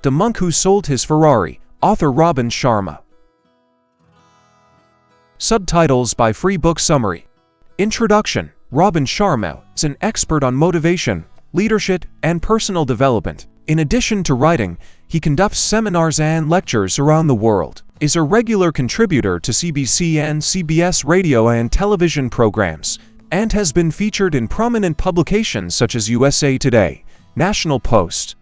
The Monk Who Sold His Ferrari, author Robin Sharma. Subtitles by freebooksummary. Introduction. Robin Sharma is an expert on motivation, leadership, and personal development. In addition to writing, he conducts seminars and lectures around the world, is a regular contributor to CBC and CBS radio and television programs, and has been featured in prominent publications such as USA Today, National Post,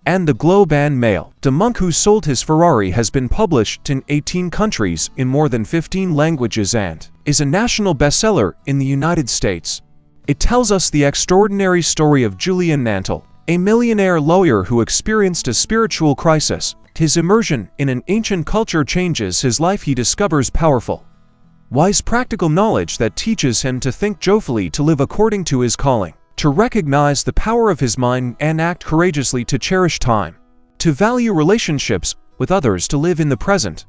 and the Globe and Mail. The Monk Who Sold His Ferrari has been published in 18 countries in more than 15 languages and is a national bestseller in the United States. It tells us the extraordinary story of Julian Mantle, a millionaire lawyer who experienced a spiritual crisis. His immersion in an ancient culture changes his life. He discovers powerful, wise practical knowledge that teaches him to think joyfully, to live according to his calling, to recognize the power of his mind and act courageously, to cherish time, to value relationships with others, to live in the present.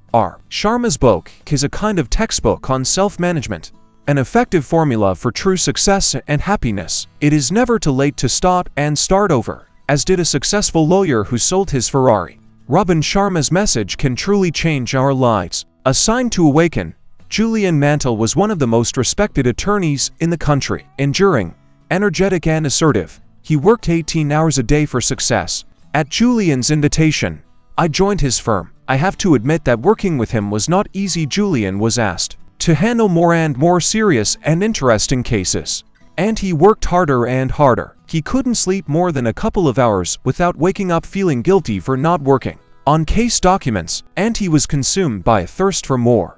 Sharma's book is a kind of textbook on self-management, an effective formula for true success and happiness. It is never too late to stop and start over, as did a successful lawyer who sold his Ferrari. Robin Sharma's message can truly change our lives. Assigned to Awaken, Julian Mantle was one of the most respected attorneys in the country. Enduring, energetic, and assertive, he worked 18 hours a day for success. At Julian's invitation, I joined his firm. I have to admit that working with him was not easy. Julian was asked to handle more and more serious and interesting cases, and he worked harder and harder. He couldn't sleep more than a couple of hours without waking up feeling guilty for not working on case documents, and he was consumed by a thirst for more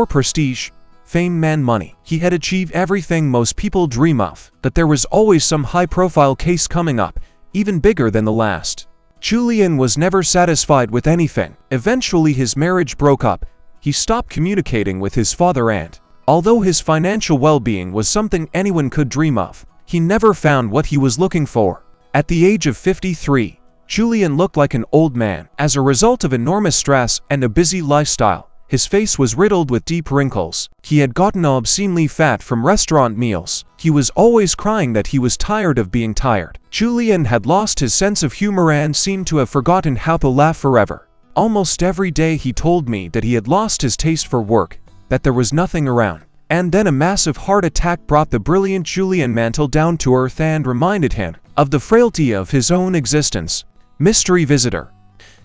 prestige, fame, and money. He had achieved everything most people dream of, but there was always some high-profile case coming up, even bigger than the last. Julian was never satisfied with anything. Eventually his marriage broke up. He stopped communicating with his father, and although his financial well-being was something anyone could dream of, he never found what he was looking for. At the age of 53, Julian looked like an old man. As a result of enormous stress and a busy lifestyle, his face was riddled with deep wrinkles. He had gotten obscenely fat from restaurant meals. He was always crying that he was tired of being tired. Julian had lost his sense of humor and seemed to have forgotten how to laugh forever. Almost every day he told me that he had lost his taste for work, that there was nothing around. And then a massive heart attack brought the brilliant Julian Mantle down to earth and reminded him of the frailty of his own existence. Mystery visitor.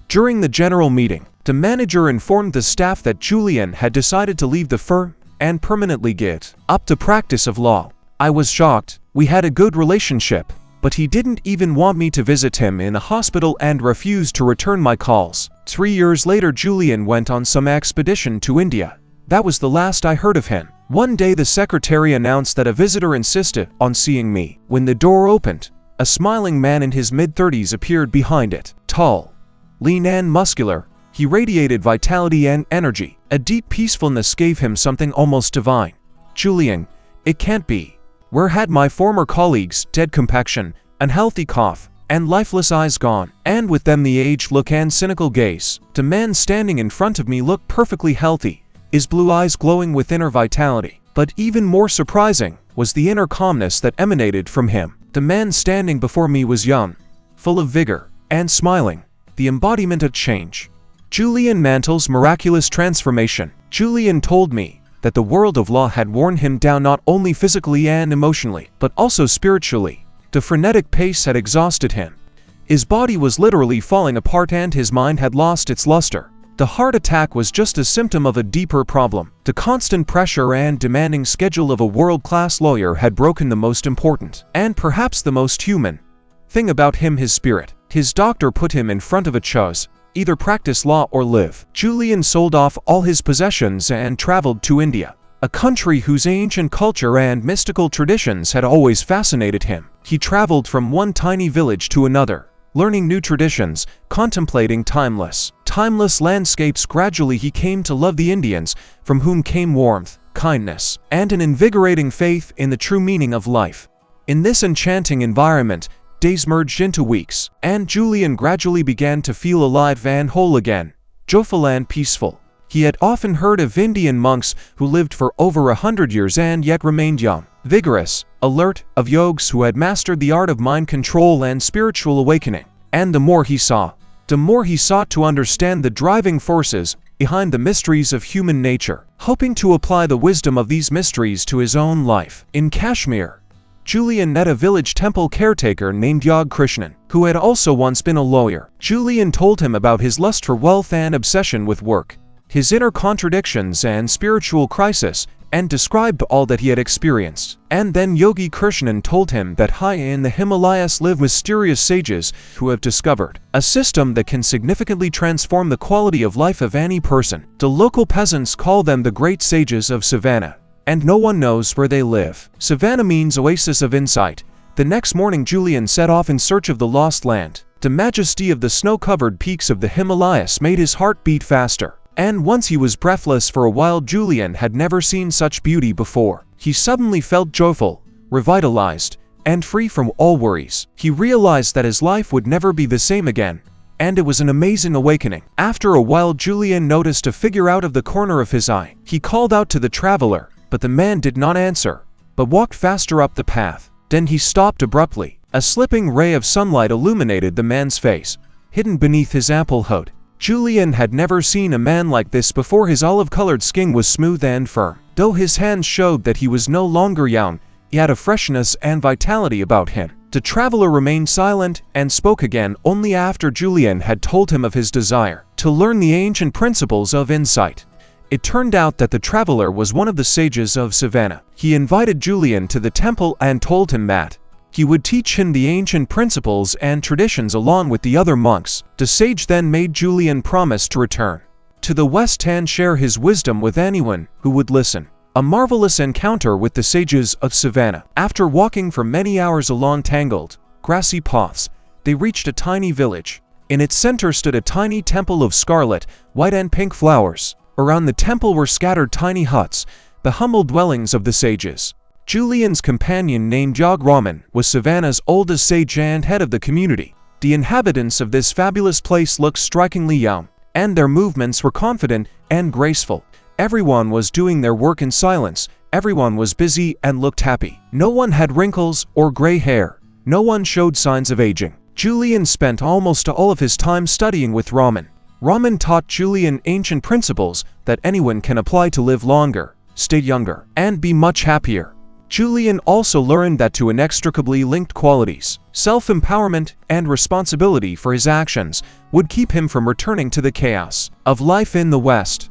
During the general meeting, the manager informed the staff that Julian had decided to leave the firm and permanently give up the practice of law. I was shocked. We had a good relationship, but he didn't even want me to visit him in the hospital and refused to return my calls. 3 years later, Julian went on some expedition to India. That was the last I heard of him. One day the secretary announced that a visitor insisted on seeing me. When the door opened, a smiling man in his mid-30s appeared behind it. Tall, lean, and muscular, he radiated vitality and energy. A deep peacefulness gave him something almost divine. Julian, it can't be. Where had my former colleagues' dead complexion, unhealthy cough, and lifeless eyes gone? And with them the aged look and cynical gaze. The man standing in front of me looked perfectly healthy, his blue eyes glowing with inner vitality. But even more surprising was the inner calmness that emanated from him. The man standing before me was young, full of vigor, and smiling, the embodiment of change. Julian Mantle's miraculous transformation. Julian told me that the world of law had worn him down not only physically and emotionally, but also spiritually. The frenetic pace had exhausted him. His body was literally falling apart and his mind had lost its luster. The heart attack was just a symptom of a deeper problem. The constant pressure and demanding schedule of a world-class lawyer had broken the most important, and perhaps the most human, thing about him: his spirit. His doctor put him in front of a choice: either practice law or live. Julian sold off all his possessions and traveled to India, a country whose ancient culture and mystical traditions had always fascinated him. He traveled from one tiny village to another, learning new traditions, contemplating timeless landscapes. Gradually he came to love the Indians, from whom came warmth, kindness, and an invigorating faith in the true meaning of life. In this enchanting environment, days merged into weeks, and Julian gradually began to feel alive and whole again, joyful and peaceful. He had often heard of Indian monks who lived for over 100 years and yet remained young, vigorous, alert, of yogis who had mastered the art of mind control and spiritual awakening. And the more he saw, the more he sought to understand the driving forces behind the mysteries of human nature, hoping to apply the wisdom of these mysteries to his own life. In Kashmir, Julian met a village temple caretaker named Yog Krishnan, who had also once been a lawyer. Julian told him about his lust for wealth and obsession with work, his inner contradictions and spiritual crisis, and described all that he had experienced. And then Yogi Krishnan told him that high in the Himalayas live mysterious sages who have discovered a system that can significantly transform the quality of life of any person. The local peasants call them the great sages of Savannah, and no one knows where they live. Savannah means oasis of insight. The next morning Julian set off in search of the lost land. The majesty of the snow-covered peaks of the Himalayas made his heart beat faster. And once he was breathless for a while. Julian had never seen such beauty before. He suddenly felt joyful, revitalized, and free from all worries. He realized that his life would never be the same again, and it was an amazing awakening. After a while Julian noticed a figure out of the corner of his eye. He called out to the traveler, but the man did not answer, but walked faster up the path. Then he stopped abruptly. A slipping ray of sunlight illuminated the man's face, hidden beneath his ample hood. Julian had never seen a man like this before. His olive-colored skin was smooth and firm. Though his hands showed that he was no longer young, he had a freshness and vitality about him. The traveler remained silent and spoke again only after Julian had told him of his desire to learn the ancient principles of insight. It turned out that the traveler was one of the sages of Savannah. He invited Julian to the temple and told him that he would teach him the ancient principles and traditions along with the other monks. The sage then made Julian promise to return to the West and share his wisdom with anyone who would listen. A marvelous encounter with the sages of Savannah. After walking for many hours along tangled, grassy paths, they reached a tiny village. In its center stood a tiny temple of scarlet, white and pink flowers. Around the temple were scattered tiny huts, the humble dwellings of the sages. Julian's companion named Yog Raman was Savannah's oldest sage and head of the community. The inhabitants of this fabulous place looked strikingly young, and their movements were confident and graceful. Everyone was doing their work in silence. Everyone was busy and looked happy. No one had wrinkles or gray hair. No one showed signs of aging. Julian spent almost all of his time studying with Raman. Raman taught Julian ancient principles that anyone can apply to live longer, stay younger, and be much happier. Julian also learned that two inextricably linked qualities, self-empowerment and responsibility for his actions, would keep him from returning to the chaos of life in the West.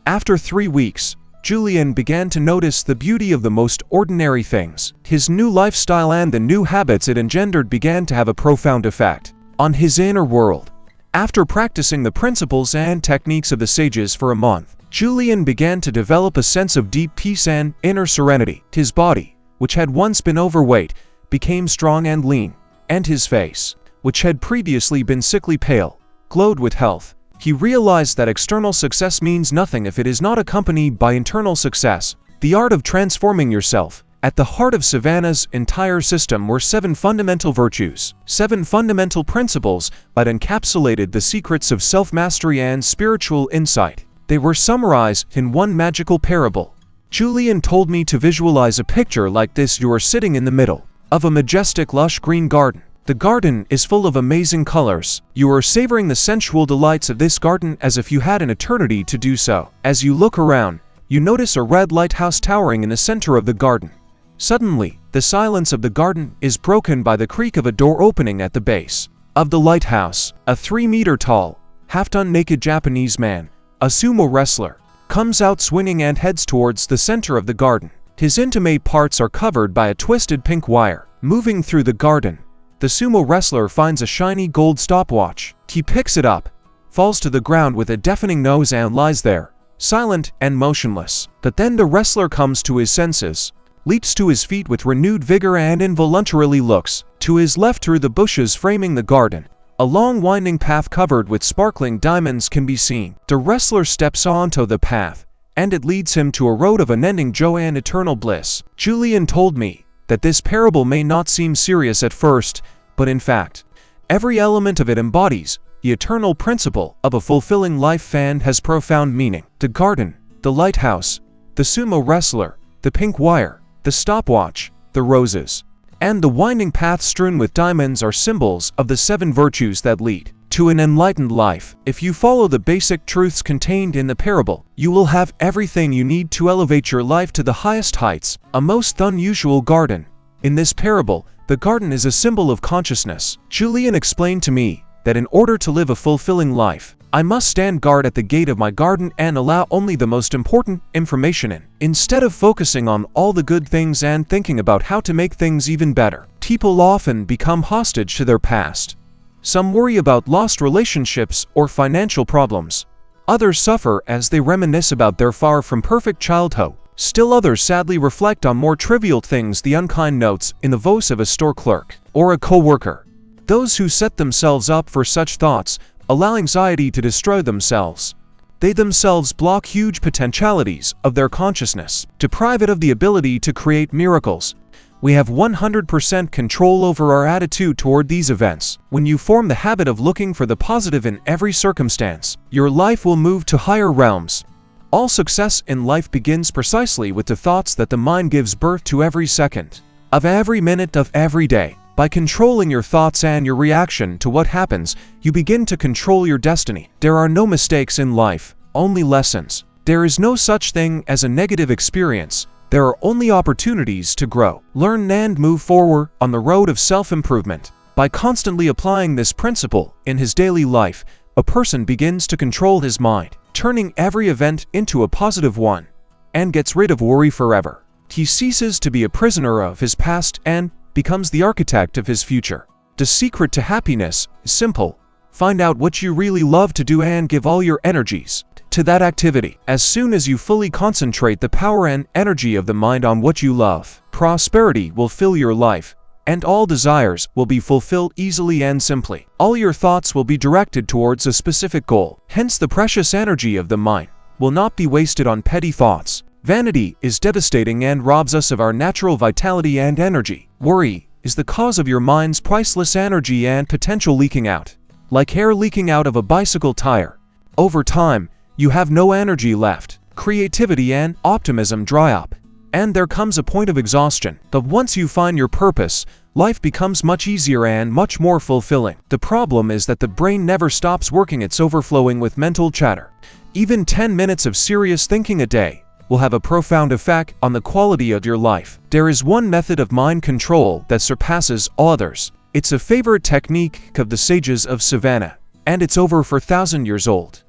After 3 weeks, Julian began to notice the beauty of the most ordinary things. His new lifestyle and the new habits it engendered began to have a profound effect on his inner world. After practicing the principles and techniques of the sages for a month, Julian began to develop a sense of deep peace and inner serenity. His body, which had once been overweight, became strong and lean, and his face, which had previously been sickly pale, glowed with health. He realized that external success means nothing if it is not accompanied by internal success. The art of transforming yourself. At the heart of Savannah's entire system were 7 fundamental virtues, 7 fundamental principles that encapsulated the secrets of self-mastery and spiritual insight. They were summarized in one magical parable. Julian told me to visualize a picture like this. You are sitting in the middle of a majestic lush green garden. The garden is full of amazing colors. You are savoring the sensual delights of this garden as if you had an eternity to do so. As you look around, you notice a red lighthouse towering in the center of the garden. Suddenly, the silence of the garden is broken by the creak of a door opening at the base of the lighthouse. A 3-meter-tall, half-done naked Japanese man, a sumo wrestler, comes out swinging and heads towards the center of the garden. His intimate parts are covered by a twisted pink wire. Moving through the garden, the sumo wrestler finds a shiny gold stopwatch. He picks it up, falls to the ground with a deafening noise and lies there, silent and motionless. But then the wrestler comes to his senses, leaps to his feet with renewed vigor and involuntarily looks to his left. Through the bushes framing the garden, a long winding path covered with sparkling diamonds can be seen. The wrestler steps onto the path, and it leads him to a road of unending joy and eternal bliss. Julian told me that this parable may not seem serious at first, but in fact, every element of it embodies the eternal principle of a fulfilling life and has profound meaning. The garden, the lighthouse, the sumo wrestler, the pink wire, the stopwatch, the roses, and the winding path strewn with diamonds are symbols of the 7 virtues that lead to an enlightened life. If you follow the basic truths contained in the parable, you will have everything you need to elevate your life to the highest heights. A most unusual garden. In this parable, the garden is a symbol of consciousness. Julian explained to me that in order to live a fulfilling life, I must stand guard at the gate of my garden and allow only the most important information in. Instead of focusing on all the good things and thinking about how to make things even better, people often become hostage to their past. Some worry about lost relationships or financial problems. Others suffer as they reminisce about their far from perfect childhood. Still others sadly reflect on more trivial things, the unkind notes in the voice of a store clerk or a co-worker. Those who set themselves up for such thoughts allow anxiety to destroy themselves. They themselves block huge potentialities of their consciousness, deprive it of the ability to create miracles. We have 100% control over our attitude toward these events. When you form the habit of looking for the positive in every circumstance, your life will move to higher realms. All success in life begins precisely with the thoughts that the mind gives birth to every second of every minute of every day. By controlling your thoughts and your reaction to what happens, you begin to control your destiny. There are no mistakes in life, only lessons. There is no such thing as a negative experience. There are only opportunities to grow, learn and move forward on the road of self-improvement. By constantly applying this principle in his daily life, a person begins to control his mind, turning every event into a positive one, and gets rid of worry forever. He ceases to be a prisoner of his past and becomes the architect of his future. The secret to happiness is simple. Find out what you really love to do and give all your energies to that activity. As soon as you fully concentrate the power and energy of the mind on what you love, prosperity will fill your life, and all desires will be fulfilled easily and simply. All your thoughts will be directed towards a specific goal. Hence, the precious energy of the mind will not be wasted on petty thoughts. Vanity is devastating and robs us of our natural vitality and energy. Worry is the cause of your mind's priceless energy and potential leaking out. Like air leaking out of a bicycle tire. Over time, you have no energy left. Creativity and optimism dry up, and there comes a point of exhaustion. But once you find your purpose, life becomes much easier and much more fulfilling. The problem is that the brain never stops working. It's overflowing with mental chatter. Even 10 minutes of serious thinking a day will have a profound effect on the quality of your life. There is one method of mind control that surpasses all others. It's a favorite technique of the Sages of Savannah, and it's over 4,000 years old.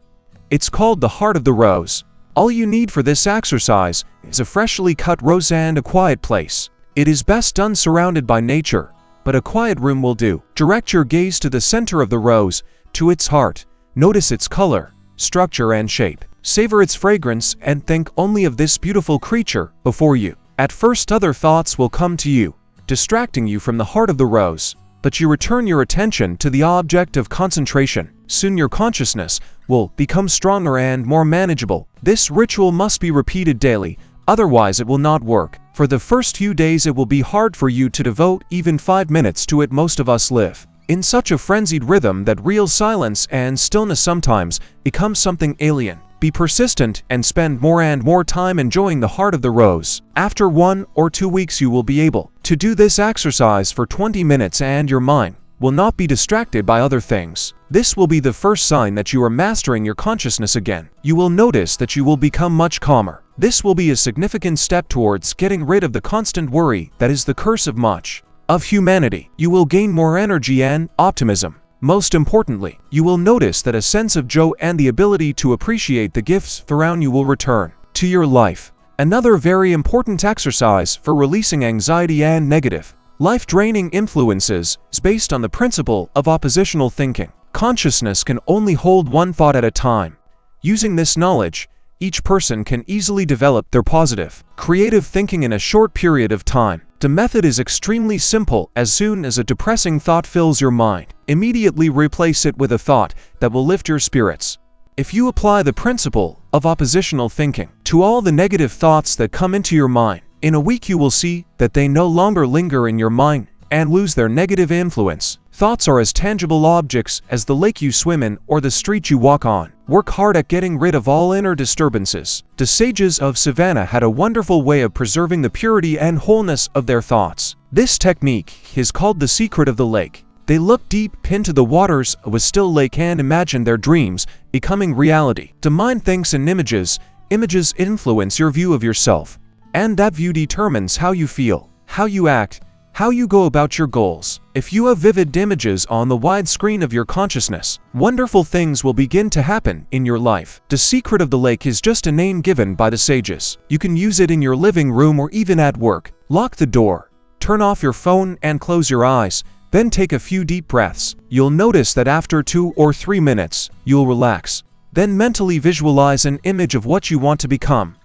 It's called the heart of the rose. All you need for this exercise is a freshly cut rose and a quiet place. It is best done surrounded by nature, but a quiet room will do. Direct your gaze to the center of the rose, to its heart. Notice its color, structure and shape. Savor its fragrance and think only of this beautiful creature before you. At first other thoughts will come to you, distracting you from the heart of the rose, but you return your attention to the object of concentration. Soon your consciousness will become stronger and more manageable. This ritual must be repeated daily, otherwise it will not work. For the first few days it will be hard for you to devote even 5 minutes to it. Most of us live in such a frenzied rhythm that real silence and stillness sometimes becomes something alien. Be persistent and spend more and more time enjoying the heart of the rose. After 1 or 2 weeks you will be able to do this exercise for 20 minutes and your mind will not be distracted by other things. This will be the first sign that you are mastering your consciousness again. You will notice that you will become much calmer. This will be a significant step towards getting rid of the constant worry that is the curse of much of humanity. You will gain more energy and optimism. Most importantly, you will notice that a sense of joy and the ability to appreciate the gifts around you will return to your life. Another very important exercise for releasing anxiety and negative, life-draining influences is based on the principle of oppositional thinking. Consciousness can only hold one thought at a time. Using this knowledge, each person can easily develop their positive, creative thinking in a short period of time. The method is extremely simple. As soon as a depressing thought fills your mind, immediately replace it with a thought that will lift your spirits. If you apply the principle of oppositional thinking to all the negative thoughts that come into your mind, in a week you will see that they no longer linger in your mind and lose their negative influence. Thoughts are as tangible objects as the lake you swim in or the street you walk on. Work hard at getting rid of all inner disturbances. The Sages of Savannah had a wonderful way of preserving the purity and wholeness of their thoughts. This technique is called the secret of the lake. They look deep into the waters of a still lake and imagine their dreams becoming reality. The mind thinks in images. Images influence your view of yourself, and that view determines how you feel, how you act, how you go about your goals. If you have vivid images on the wide screen of your consciousness, wonderful things will begin to happen in your life. The secret of the lake is just a name given by the sages. You can use it in your living room or even at work. Lock the door, turn off your phone and close your eyes, then take a few deep breaths. You'll notice that after 2 or 3 minutes, you'll relax. Then mentally visualize an image of what you want to become,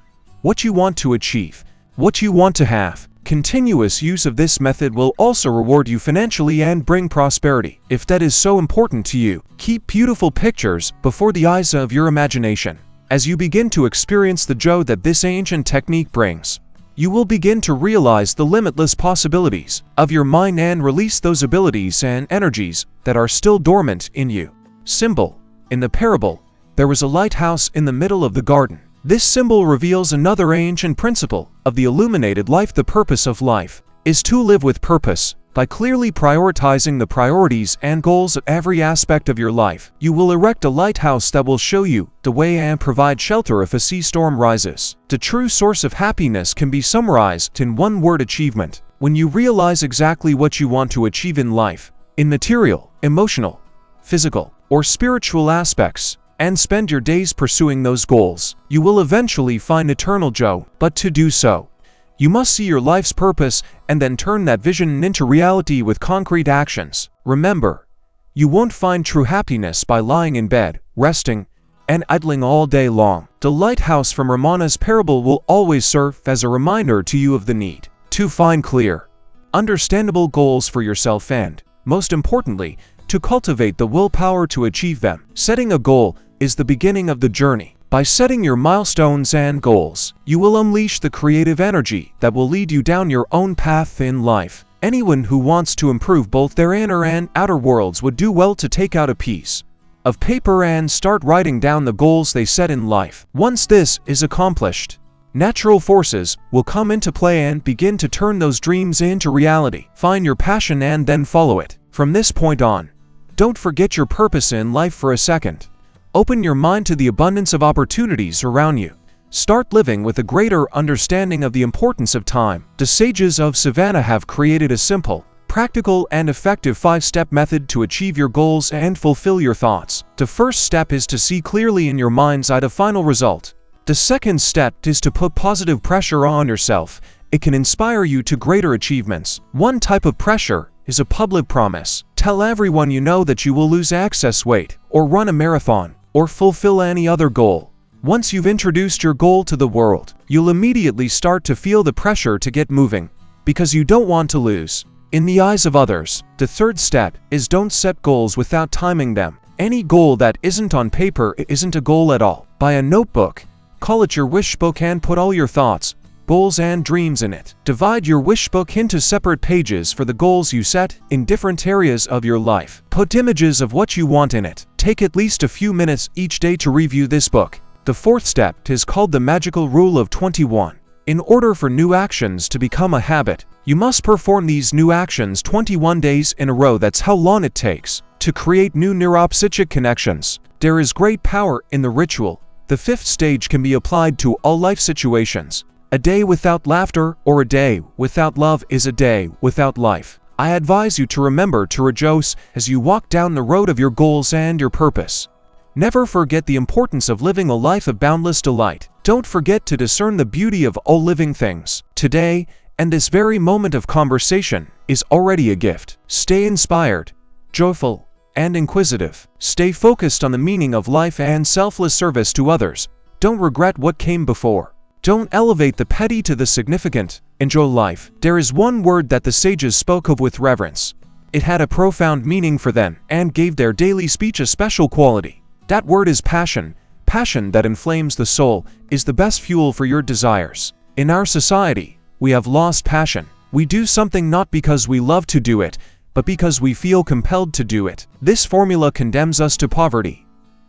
what you want to achieve, what you want to have. Continuous use of this method will also reward you financially and bring prosperity. If that is so important to you, keep beautiful pictures before the eyes of your imagination. As you begin to experience the joy that this ancient technique brings, you will begin to realize the limitless possibilities of your mind and release those abilities and energies that are still dormant in you. Symbol. In the parable, there was a lighthouse in the middle of the garden. This symbol reveals another ancient principle of the illuminated life. The purpose of life is to live with purpose. By clearly prioritizing the priorities and goals of every aspect of your life, you will erect a lighthouse that will show you the way and provide shelter if a sea storm rises. The true source of happiness can be summarized in one word: achievement. When you realize exactly what you want to achieve in life, in material, emotional, physical, or spiritual aspects, and spend your days pursuing those goals, you will eventually find eternal joy. But to do so, you must see your life's purpose and then turn that vision into reality with concrete actions. Remember, you won't find true happiness by lying in bed, resting, and idling all day long. The lighthouse from Ramana's parable will always serve as a reminder to you of the need to find clear, understandable goals for yourself and, most importantly, to cultivate the willpower to achieve them. Setting a goal is the beginning of the journey. By setting your milestones and goals, you will unleash the creative energy that will lead you down your own path in life. Anyone who wants to improve both their inner and outer worlds would do well to take out a piece of paper and start writing down the goals they set in life. Once this is accomplished, natural forces will come into play and begin to turn those dreams into reality. Find your passion and then follow it. From this point on, don't forget your purpose in life for a second. Open your mind to the abundance of opportunities around you. Start living with a greater understanding of the importance of time. The Sages of Savannah have created a simple, practical, and effective 5-step method to achieve your goals and fulfill your thoughts. The first step is to see clearly in your mind's eye the final result. The second step is to put positive pressure on yourself. It can inspire you to greater achievements. One type of pressure is a public promise. Tell everyone you know that you will lose excess weight, or run a marathon, or fulfill any other goal. Once you've introduced your goal to the world, you'll immediately start to feel the pressure to get moving, because you don't want to lose in the eyes of others. The third step is don't set goals without timing them. Any goal that isn't on paper isn't a goal at all. Buy a notebook, call it your wish book, and put all your thoughts, goals, and dreams in it. Divide your wish book into separate pages for the goals you set in different areas of your life. Put images of what you want in it. Take at least a few minutes each day to review this book. The fourth step is called the magical rule of 21. In order for new actions to become a habit, you must perform these new actions 21 days in a row. That's how long it takes to create new neuropsychic connections. There is great power in the ritual. The fifth stage can be applied to all life situations. A day without laughter or a day without love is a day without life. I advise you to remember to rejoice as you walk down the road of your goals and your purpose. Never forget the importance of living a life of boundless delight. Don't forget to discern the beauty of all living things. Today, and this very moment of conversation, is already a gift. Stay inspired, joyful, and inquisitive. Stay focused on the meaning of life and selfless service to others. Don't regret what came before. Don't elevate the petty to the significant. Enjoy life. There is one word that the sages spoke of with reverence. It had a profound meaning for them and gave their daily speech a special quality. That word is passion. Passion that inflames the soul is the best fuel for your desires. In our society, we have lost passion. We do something not because we love to do it, but because we feel compelled to do it. This formula condemns us to poverty.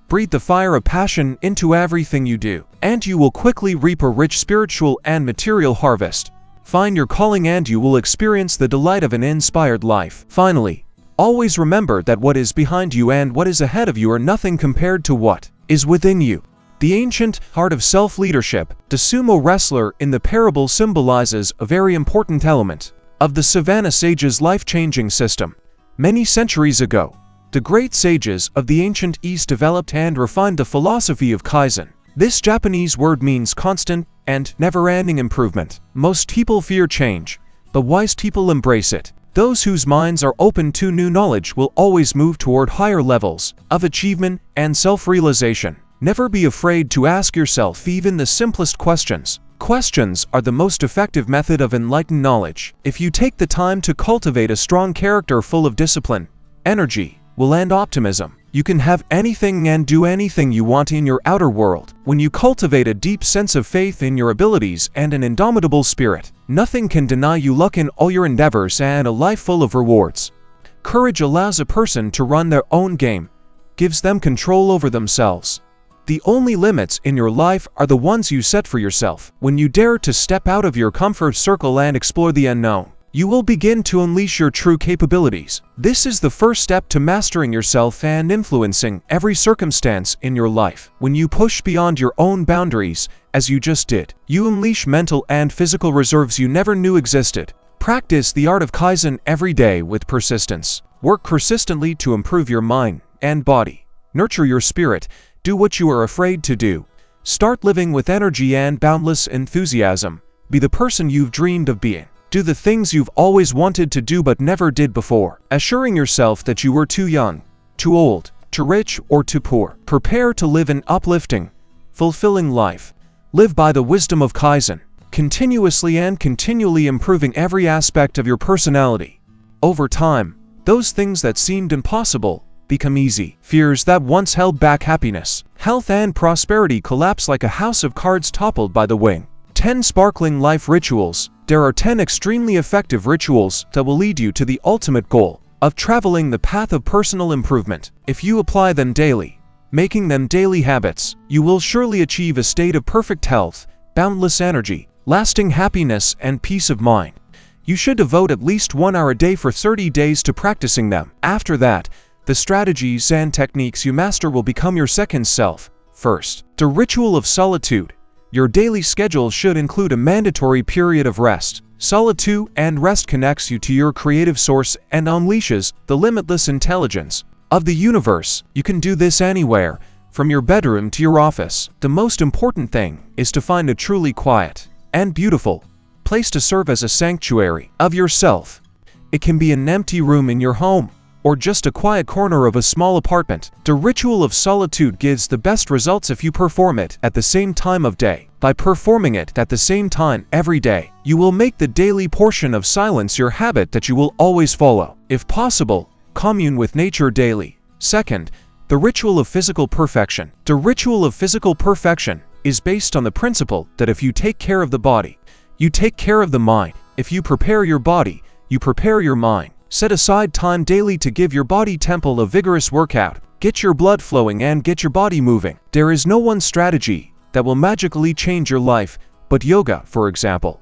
Breathe the fire of passion into everything you do, and you will quickly reap a rich spiritual and material harvest. Find your calling and you will experience the delight of an inspired life. Finally, Always remember that what is behind you and what is ahead of you are nothing compared to what is within you. The ancient art of self-leadership, the sumo wrestler in the parable symbolizes a very important element of the Savannah sages' life-changing system. Many centuries ago, the great sages of the ancient East developed and refined the philosophy of Kaizen. This Japanese word means constant and never-ending improvement. Most people fear change, but wise people embrace it. Those whose minds are open to new knowledge will always move toward higher levels of achievement and self-realization. Never be afraid to ask yourself even the simplest questions. Questions are the most effective method of enlightened knowledge. If you take the time to cultivate a strong character full of discipline, energy, will and optimism, you can have anything and do anything you want in your outer world. When you cultivate a deep sense of faith in your abilities and an indomitable spirit, nothing can deny you luck in all your endeavors and a life full of rewards. Courage allows a person to run their own game, gives them control over themselves. The only limits in your life are the ones you set for yourself. When you dare to step out of your comfort circle and explore the unknown, you will begin to unleash your true capabilities. This is the first step to mastering yourself and influencing every circumstance in your life. When you push beyond your own boundaries, as you just did, you unleash mental and physical reserves you never knew existed. Practice the art of Kaizen every day with persistence. Work persistently to improve your mind and body. Nurture your spirit. Do what you are afraid to do. Start living with energy and boundless enthusiasm. Be the person you've dreamed of being. Do the things you've always wanted to do but never did before, assuring yourself that you were too young, too old, too rich, or too poor. Prepare to live an uplifting, fulfilling life. Live by the wisdom of Kaizen, continuously and continually improving every aspect of your personality. Over time, those things that seemed impossible become easy. Fears that once held back happiness, health, and prosperity collapse like a house of cards toppled by the wind. 10 sparkling life rituals. There are 10 extremely effective rituals that will lead you to the ultimate goal of traveling the path of personal improvement. If you apply them daily, making them daily habits, you will surely achieve a state of perfect health, boundless energy, lasting happiness, and peace of mind. You should devote at least 1 hour a day for 30 days to practicing them. After that, the strategies and techniques you master will become your second self. First, the ritual of solitude. Your daily schedule should include a mandatory period of rest. Solitude and rest connects you to your creative source and unleashes the limitless intelligence of the universe. You can do this anywhere, from your bedroom to your office. The most important thing is to find a truly quiet and beautiful place to serve as a sanctuary of yourself. It can be an empty room in your home, or just a quiet corner of a small apartment. The ritual of solitude gives the best results if you perform it at the same time of day. By performing it at the same time every day, you will make the daily portion of silence your habit that you will always follow. If possible, commune with nature daily. Second, the ritual of physical perfection. The ritual of physical perfection is based on the principle that if you take care of the body, you take care of the mind. If you prepare your body, you prepare your mind. Set aside time daily to give your body temple a vigorous workout. Get your blood flowing and get your body moving. There is no one strategy that will magically change your life, but yoga, for example,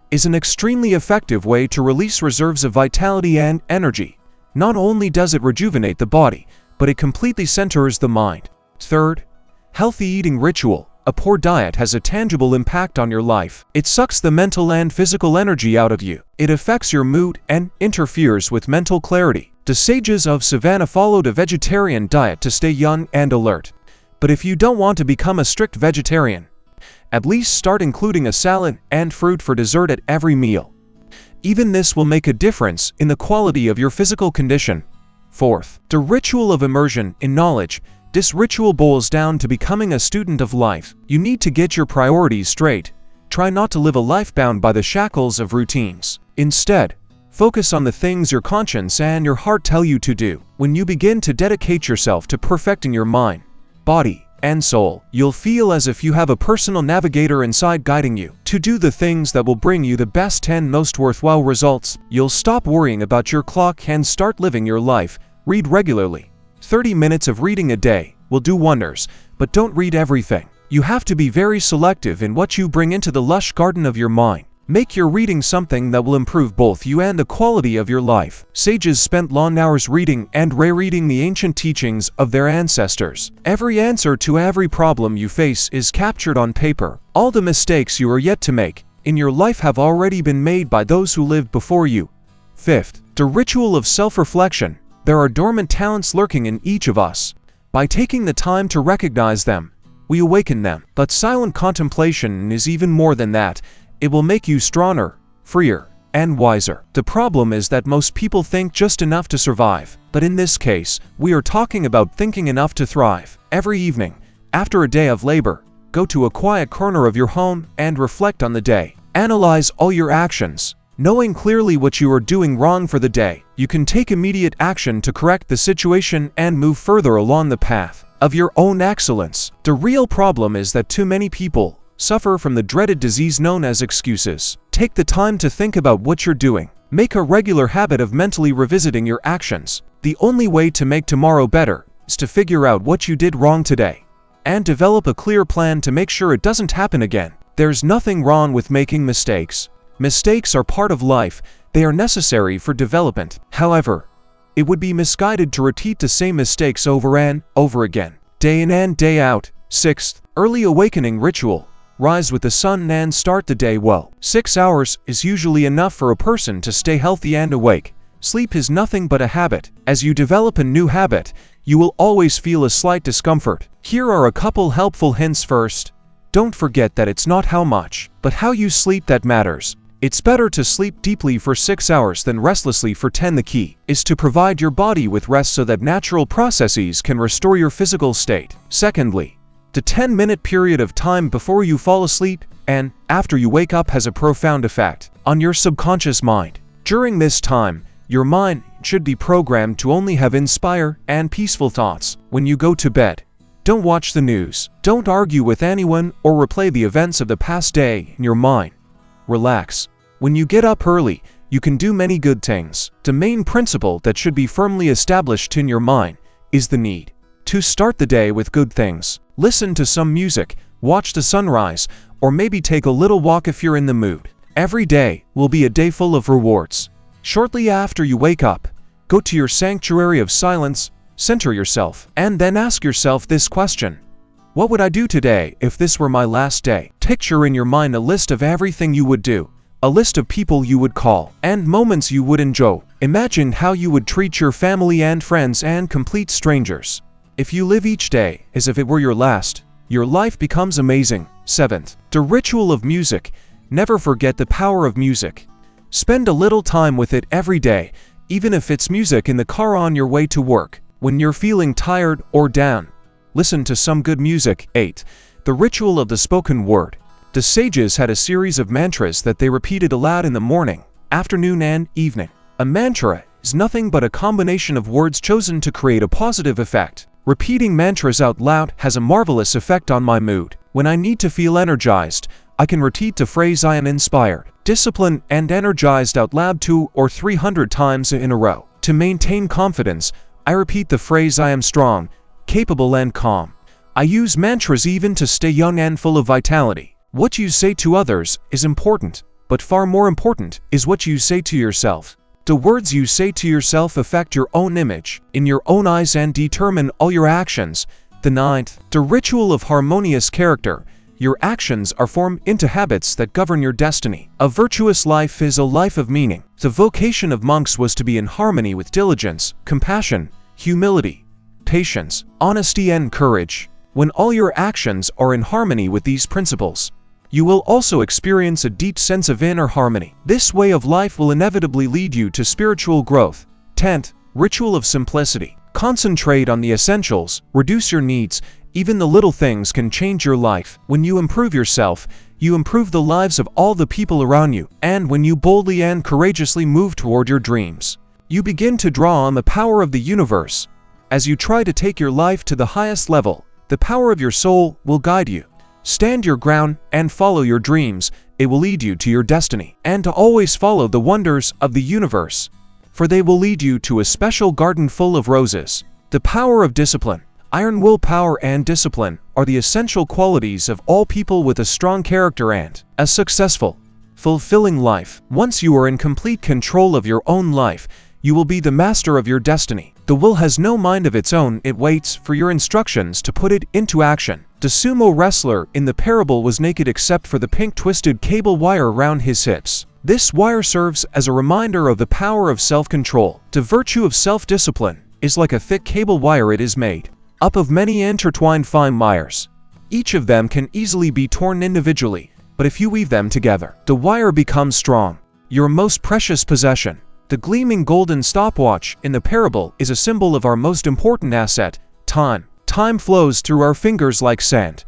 is an extremely effective way to release reserves of vitality and energy. Not only does it rejuvenate the body, but it completely centers the mind. Third, healthy eating ritual. A poor diet has a tangible impact on your life. It sucks the mental and physical energy out of you. It affects your mood and interferes with mental clarity. The sages of Savannah followed a vegetarian diet to stay young and alert. But if you don't want to become a strict vegetarian, at least start including a salad and fruit for dessert at every meal. Even this will make a difference in the quality of your physical condition. Fourth, the ritual of immersion in knowledge. This ritual boils down to becoming a student of life. You need to get your priorities straight. Try not to live a life bound by the shackles of routines. Instead, focus on the things your conscience and your heart tell you to do. When you begin to dedicate yourself to perfecting your mind, body, and soul, you'll feel as if you have a personal navigator inside guiding you to do the things that will bring you the best and most worthwhile results. You'll stop worrying about your clock and start living your life. Read regularly. 30 minutes of reading a day will do wonders, but don't read everything. You have to be very selective in what you bring into the lush garden of your mind. Make your reading something that will improve both you and the quality of your life. Sages spent long hours reading and rereading the ancient teachings of their ancestors. Every answer to every problem you face is captured on paper. All the mistakes you are yet to make in your life have already been made by those who lived before you. Fifth, the ritual of self-reflection. There are dormant talents lurking in each of us. By taking the time to recognize them, we awaken them. But silent contemplation is even more than that. It will make you stronger, freer, and wiser. The problem is that most people think just enough to survive. But in this case, we are talking about thinking enough to thrive. Every evening, after a day of labor, go to a quiet corner of your home and reflect on the day. Analyze all your actions. Knowing clearly what you are doing wrong for the day, you can take immediate action to correct the situation and move further along the path of your own excellence. The real problem is that too many people suffer from the dreaded disease known as excuses. Take the time to think about what you're doing. Make a regular habit of mentally revisiting your actions. The only way to make tomorrow better is to figure out what you did wrong today and develop a clear plan to make sure it doesn't happen again. There's nothing wrong with making mistakes. Mistakes are part of life. They are necessary for development. However, it would be misguided to repeat the same mistakes over and over again, day in and day out. Sixth, early awakening ritual. Rise with the sun and start the day well. 6 hours is usually enough for a person to stay healthy and awake. Sleep is nothing but a habit. As you develop a new habit, you will always feel a slight discomfort. Here are a couple helpful hints. First, don't forget that it's not how much, but how you sleep that matters. It's better to sleep deeply for 6 hours than restlessly for 10. The key is to provide your body with rest so that natural processes can restore your physical state. Secondly, the 10-minute period of time before you fall asleep and after you wake up has a profound effect on your subconscious mind. During this time, your mind should be programmed to only have inspired and peaceful thoughts. When you go to bed, don't watch the news. Don't argue with anyone or replay the events of the past day in your mind. Relax. When you get up early, you can do many good things. The main principle that should be firmly established in your mind is the need to start the day with good things. Listen to some music, watch the sunrise, or maybe take a little walk if you're in the mood. Every day will be a day full of rewards. Shortly after you wake up, go to your sanctuary of silence, center yourself, and then ask yourself this question. What would I do today if this were my last day? Picture in your mind a list of everything you would do, a list of people you would call, and moments you would enjoy. Imagine how you would treat your family and friends and complete strangers. If you live each day as if it were your last, your life becomes amazing. Seventh, the ritual of music. Never forget the power of music. Spend a little time with it every day, even if it's music in the car on your way to work. When you're feeling tired or down, listen to some good music. 8. The ritual of the spoken word. The sages had a series of mantras that they repeated aloud in the morning, afternoon, and evening. A mantra is nothing but a combination of words chosen to create a positive effect. Repeating mantras out loud has a marvelous effect on my mood. When I need to feel energized, I can repeat the phrase "I am inspired, disciplined, and energized" out loud 200 or 300 times in a row. To maintain confidence, I repeat the phrase "I am strong, capable, and calm." I use mantras even to stay young and full of vitality. What you say to others is important, but far more important is what you say to yourself. The words you say to yourself affect your own image in your own eyes and determine all your actions. The 9th, the ritual of harmonious character. Your actions are formed into habits that govern your destiny. A virtuous life is a life of meaning. The vocation of monks was to be in harmony with diligence, compassion, humility, patience, honesty, and courage. When all your actions are in harmony with these principles, you will also experience a deep sense of inner harmony. This way of life will inevitably lead you to spiritual growth. 10th, ritual of simplicity. Concentrate on the essentials, reduce your needs. Even the little things can change your life. When you improve yourself, you improve the lives of all the people around you. And when you boldly and courageously move toward your dreams, you begin to draw on the power of the universe. As you try to take your life to the highest level, the power of your soul will guide you. Stand your ground and follow your dreams. It will lead you to your destiny. And to always follow the wonders of the universe, for they will lead you to a special garden full of roses. The power of discipline. Iron willpower and discipline are the essential qualities of all people with a strong character and a successful fulfilling life. Once you are in complete control of your own life, you will be the master of your destiny. The will has no mind of its own, it waits for your instructions to put it into action. The sumo wrestler in the parable was naked except for the pink twisted cable wire around his hips. This wire serves as a reminder of the power of self-control. The virtue of self-discipline is like a thick cable wire. It is made up of many intertwined fine wires. Each of them can easily be torn individually, but if you weave them together, the wire becomes strong. Your most precious possession, the gleaming golden stopwatch in the parable, is a symbol of our most important asset, time. Time flows through our fingers like sand,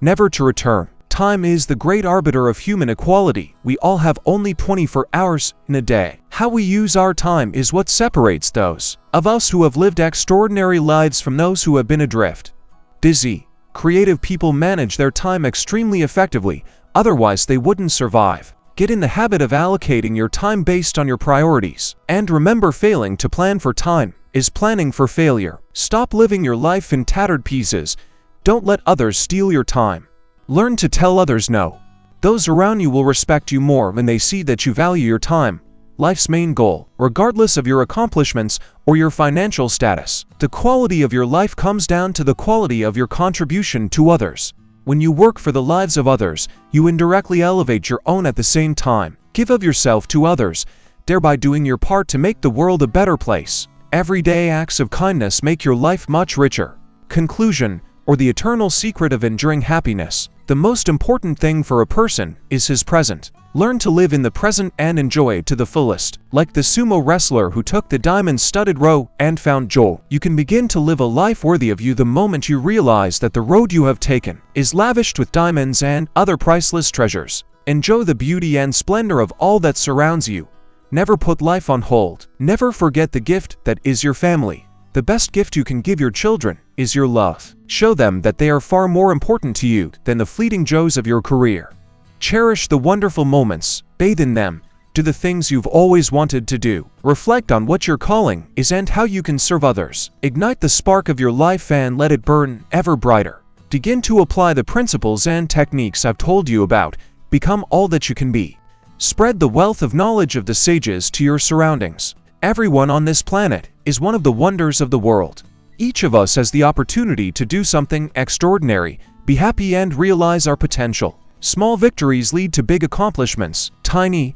never to return. Time is the great arbiter of human equality. We all have only 24 hours in a day. How we use our time is what separates those of us who have lived extraordinary lives from those who have been adrift. Busy, creative people manage their time extremely effectively, otherwise they wouldn't survive. Get in the habit of allocating your time based on your priorities. And remember, failing to plan for time is planning for failure. Stop living your life in tattered pieces. Don't let others steal your time. Learn to tell others no. Those around you will respect you more when they see that you value your time, life's main goal, regardless of your accomplishments or your financial status. The quality of your life comes down to the quality of your contribution to others. When you work for the lives of others, you indirectly elevate your own at the same time. Give of yourself to others, thereby doing your part to make the world a better place. Everyday acts of kindness make your life much richer. Conclusion, or the eternal secret of enduring happiness. The most important thing for a person is his present. Learn to live in the present and enjoy it to the fullest. Like the sumo wrestler who took the diamond-studded road and found joy. You can begin to live a life worthy of you the moment you realize that the road you have taken is lavished with diamonds and other priceless treasures. Enjoy the beauty and splendor of all that surrounds you. Never put life on hold. Never forget the gift that is your family. The best gift you can give your children is your love. Show them that they are far more important to you than the fleeting joys of your career. Cherish the wonderful moments, bathe in them, do the things you've always wanted to do. Reflect on what your calling is and how you can serve others. Ignite the spark of your life and let it burn ever brighter. Begin to apply the principles and techniques I've told you about. Become all that you can be. Spread the wealth of knowledge of the sages to your surroundings. Everyone on this planet is one of the wonders of the world. Each of us has the opportunity to do something extraordinary, be happy and realize our potential. Small victories lead to big accomplishments. Tiny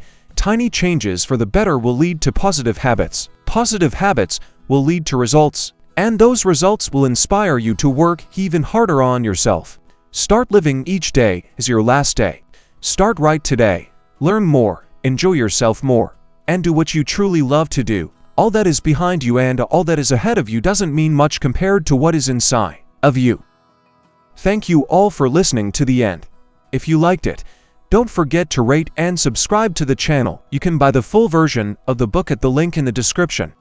changes for the better will lead to positive habits. Positive habits will lead to results, and those results will inspire you to work even harder on yourself. Start living each day as your last day. Start right today. Learn more, enjoy yourself more, and do what you truly love to do. All that is behind you and all that is ahead of you doesn't mean much compared to what is inside of you. Thank you all for listening to the end. If you liked it, don't forget to rate and subscribe to the channel. You can buy the full version of the book at the link in the description.